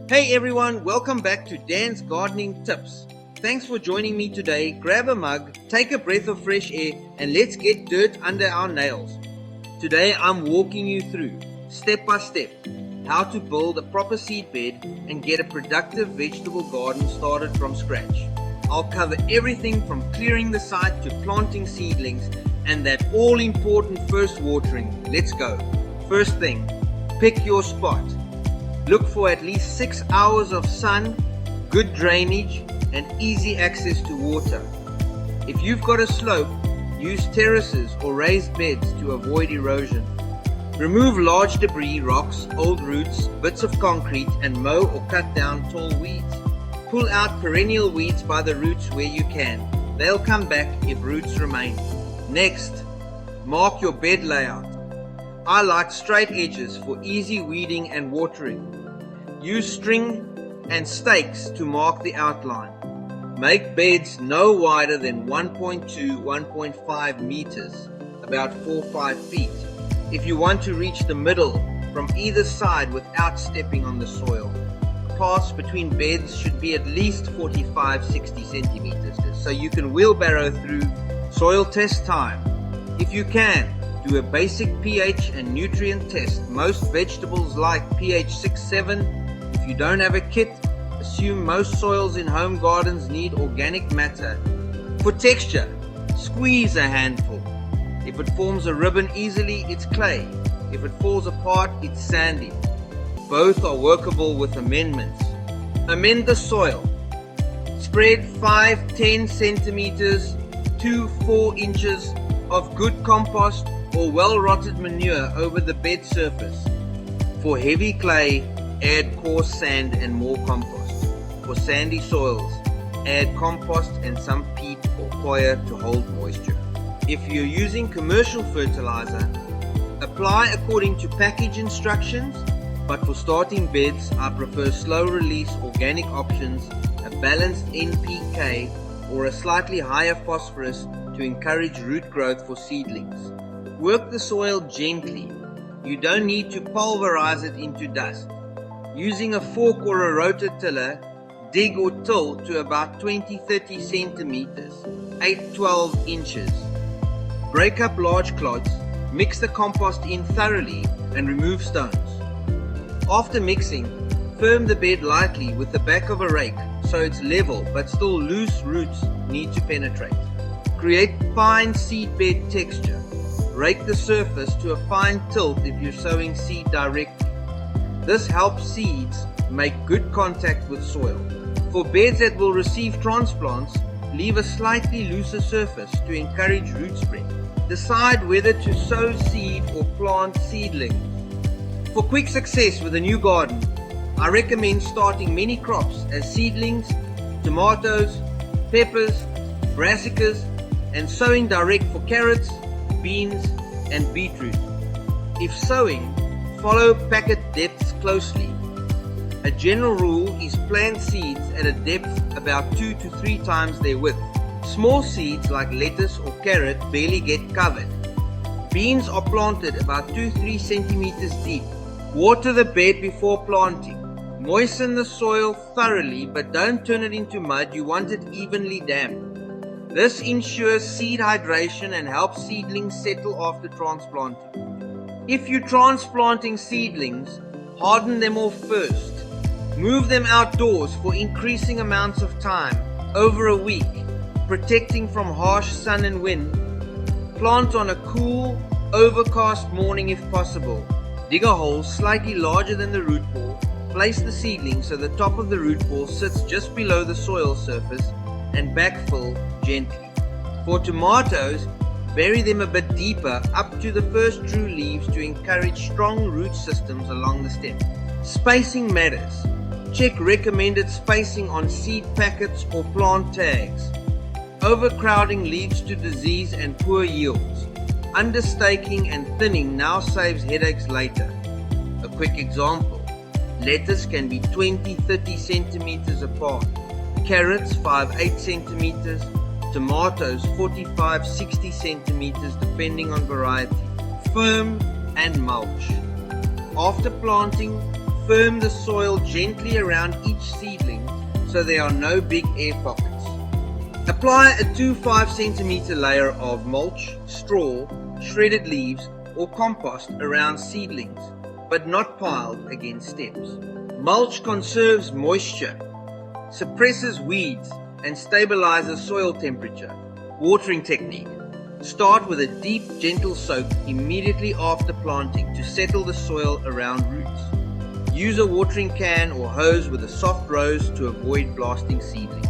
Hey everyone, welcome back to Dan's Gardening Tips. Thanks for joining me today. Grab a mug, take a breath of fresh air, and let's get dirt under our nails. Today I'm walking you through, step by step, how to build a proper seed bed and get a productive vegetable garden started from scratch. I'll cover everything from clearing the site to planting seedlings and that all-important first watering. Let's go. First thing, pick your spot. Look for at least 6 hours of sun, good drainage, and easy access to water. If you've got a slope, use terraces or raised beds to avoid erosion. Remove large debris, rocks, old roots, bits of concrete, and mow or cut down tall weeds. Pull out perennial weeds by the roots where you can. They'll come back if roots remain. Next, mark your bed layout. I like straight edges for easy weeding and watering. Use string and stakes to mark the outline. Make beds no wider than 1.2-1.5 meters, about 4-5 feet. If you want to reach the middle from either side without stepping on the soil. Paths between beds should be at least 45-60 centimeters so you can wheelbarrow through. Soil test time. If you can, do a basic pH and nutrient test. Most vegetables like pH 6-7. If you don't have a kit, assume most soils in home gardens need organic matter. For texture, squeeze a handful. If it forms a ribbon easily, it's clay. If it falls apart, it's sandy. Both are workable with amendments. Amend the soil. Spread 5-10 centimeters to 4 inches of good compost or well-rotted manure over the bed surface. For heavy clay, add coarse sand and more compost. For sandy soils, add compost and some peat or coir to hold moisture. If you're using commercial fertilizer, apply according to package instructions, but for starting beds, I prefer slow-release organic options, a balanced NPK, or a slightly higher phosphorus to encourage root growth for seedlings. Work the soil gently. You don't need to pulverize it into dust. Using a fork or a rototiller, dig or till to about 20-30 centimeters, 8-12 inches. Break up large clods, mix the compost in thoroughly and remove stones. After mixing, firm the bed lightly with the back of a rake so it's level but still loose roots need to penetrate. Create fine seed bed texture. Rake the surface to a fine tilt if you're sowing seed directly. This helps seeds make good contact with soil. For beds that will receive transplants, leave a slightly looser surface to encourage root spread. Decide whether to sow seed or plant seedlings. For quick success with a new garden, I recommend starting many crops as seedlings, tomatoes, peppers, brassicas, and sowing direct for carrots, beans, and beetroot. If sowing, follow packet depths closely. A general rule is plant seeds at a depth about 2 to 3 times their width. Small seeds like lettuce or carrot barely get covered. Beans are planted about 2-3 centimeters deep. Water the bed before planting. Moisten the soil thoroughly, but don't turn it into mud. You want it evenly damp. This ensures seed hydration and helps seedlings settle after transplanting. If you're transplanting seedlings, harden them off first. Move them outdoors for increasing amounts of time, over a week, protecting from harsh sun and wind. Plant on a cool, overcast morning if possible. Dig a hole slightly larger than the root ball. Place the seedlings so the top of the root ball sits just below the soil surface and backfill gently. For tomatoes, bury them a bit deeper up to the first true leaves to encourage strong root systems along the stem. Spacing matters. Check recommended spacing on seed packets or plant tags. Overcrowding leads to disease and poor yields. Understaking and thinning now saves headaches later. A quick example. Lettuce can be 20-30 centimeters apart. Carrots 5-8 centimeters. Tomatoes 45-60 centimeters depending on variety. Firm and mulch. After planting, Firm the soil gently around each seedling so there are no big air pockets. Apply a 2-5 cm layer of mulch, straw, shredded leaves or compost around seedlings, but not piled against steps. Mulch conserves moisture, suppresses weeds, and stabilizes soil temperature. Watering technique. Start with a deep, gentle soak immediately after planting to settle the soil around roots. Use a watering can or hose with a soft rose to avoid blasting seedlings.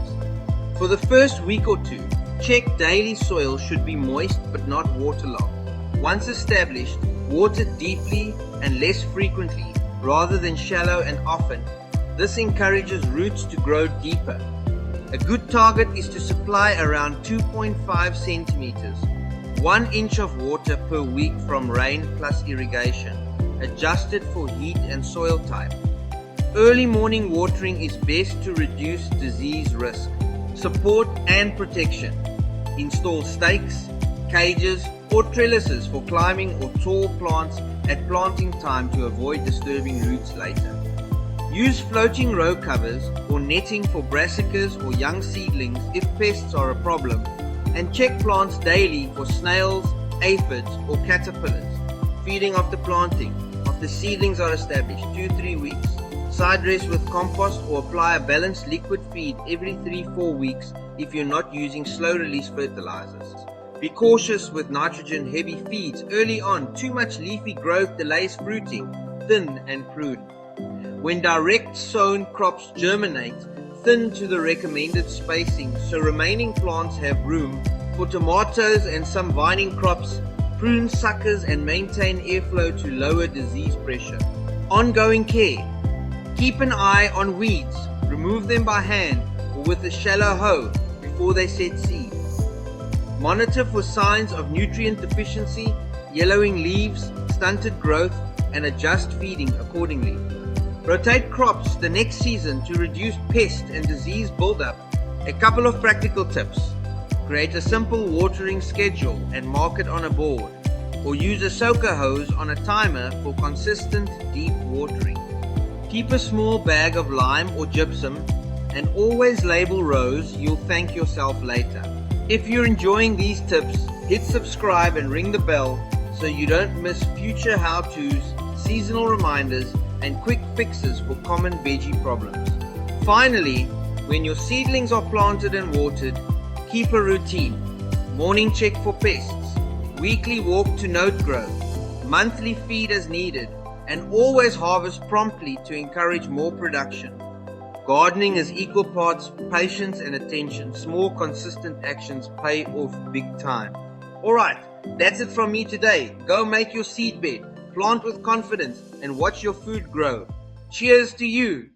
For the first week or two, check daily soil should be moist but not waterlogged. Once established, water deeply and less frequently rather than shallow and often. This encourages roots to grow deeper. A good target is to supply around 2.5 centimeters, 1 inch of water per week from rain plus irrigation, adjusted for heat and soil type. Early morning watering is best to reduce disease risk. Support and protection. Install stakes, cages, or trellises for climbing or tall plants at planting time to avoid disturbing roots later. Use floating row covers or netting for brassicas or young seedlings if pests are a problem, and check plants daily for snails, aphids, or caterpillars. Feeding after planting. After seedlings are established, 2-3 weeks. Side dress with compost or apply a balanced liquid feed every 3-4 weeks if you're not using slow release fertilizers. Be cautious with nitrogen heavy feeds early on. Too much leafy growth delays fruiting. Thin and prune. When direct sown crops germinate, thin to the recommended spacing so remaining plants have room. For tomatoes and some vining crops, prune suckers and maintain airflow to lower disease pressure. Ongoing care. Keep an eye on weeds. Remove them by hand or with a shallow hoe before they set seed. Monitor for signs of nutrient deficiency, yellowing leaves, stunted growth, and adjust feeding accordingly. Rotate crops the next season to reduce pest and disease buildup. A couple of practical tips. Create a simple watering schedule and mark it on a board, or use a soaker hose on a timer for consistent deep watering. Keep a small bag of lime or gypsum and always label rows. You'll thank yourself later. If you're enjoying these tips, hit subscribe and ring the bell so you don't miss future how-tos, seasonal reminders, and quick fixes for common veggie problems. Finally, when your seedlings are planted and watered, keep a routine. Morning check for pests, weekly walk to note growth, monthly feed as needed, and always harvest promptly to encourage more production. Gardening is equal parts patience and attention. Small, consistent actions pay off big time. Alright, that's it from me today. Go make your seed bed, plant with confidence, and watch your food grow. Cheers to you!